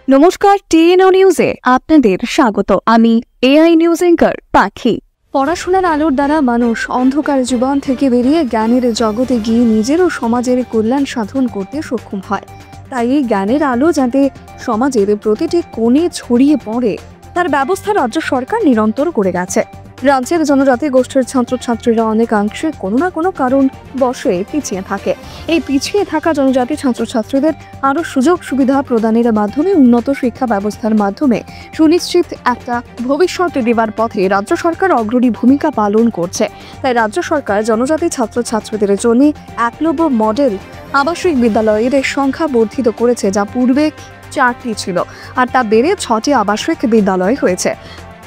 নমস্কার, টিএনও নিউজে আপনাদের স্বাগত। আমি এআই নিউজ অ্যাঙ্কার পাখি। পড়াশোনার আলোর দ্বারা মানুষ অন্ধকার জীবন থেকে বেরিয়ে জ্ঞানের জগতে গিয়ে নিজের ও সমাজের কল্যাণ সাধন করতে সক্ষম হয়। তাই এই জ্ঞানের আলো যাতে সমাজের প্রতিটি কোণে ছড়িয়ে পড়ে তার ব্যবস্থা রাজ্য সরকার নিরন্তর করে গেছে। রাজ্যের জনজাতি গোষ্ঠীর ছাত্রছাত্রীরা অনেকাংশে কোনো না কোনো কারণ বশে পিছিয়ে থাকে। এই পিছিয়ে থাকা জনজাতি ছাত্রছাত্রীদের আরও সুযোগ সুবিধা প্রদানের মাধ্যমে উন্নত শিক্ষা ব্যবস্থার মাধ্যমে সুনিশ্চিত একটা ভবিষ্যৎ দেওয়ার পথে রাজ্য সরকার অগ্রণী ভূমিকা পালন করছে। তাই রাজ্য সরকার জনজাতি ছাত্রছাত্রীদের জন্য একলব্য মডেল আবাসিক বিদ্যালয়ের সংখ্যা বর্ধিত করেছে, যা পূর্বে 4টি ছিল আর তা বেড়ে 6টি আবাসিক বিদ্যালয় হয়েছে।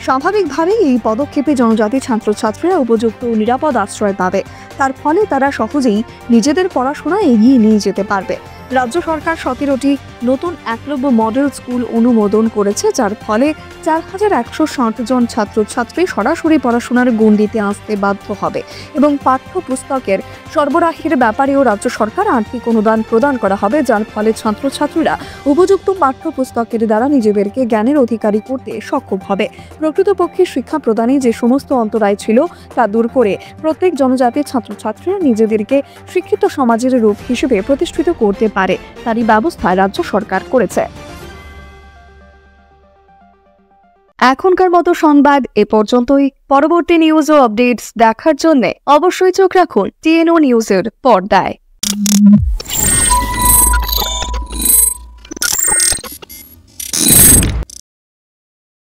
স্বাভাবিকভাবেই এই পদক্ষেপে জনজাতি ছাত্রছাত্রীরা উপযুক্ত ও নিরাপদ আশ্রয় পাবে। তার ফলে তারা সহজেই নিজেদের পড়াশোনা এগিয়ে নিয়ে যেতে পারবে। রাজ্য সরকার 17টি নতুন একলব্য মডেল স্কুল অনুমোদন করেছে, যার ফলে 4160 জন ছাত্রছাত্রী সরাসরি পড়াশোনার গণ্ডিতে আসতে বাধ্য হবে এবং পাঠ্যপুস্তকের সরবরাহের ব্যাপারেও রাজ্য সরকার আর্থিক অনুদান প্রদান করা হবে, যার ফলে ছাত্রছাত্রীরা উপযুক্ত পাঠ্যপুস্তকের দ্বারা নিজেদেরকে জ্ঞানের অধিকারী করতে সক্ষম হবে। প্রকৃতপক্ষে শিক্ষা প্রদানে যে সমস্ত অন্তরায় ছিল তা দূর করে প্রত্যেক জনজাতির ছাত্রছাত্রীরা নিজেদেরকে শিক্ষিত সমাজের রূপ হিসেবে প্রতিষ্ঠিত করতে পারে, তারই ব্যবস্থা রাজ্য সরকার করেছে। এখনকার মতো সংবাদ এ পর্যন্তই। পরবর্তী নিউজ ও আপডেটস দেখার জন্য অবশ্যই চোখ রাখুন টিএনও নিউজের পর্দায়।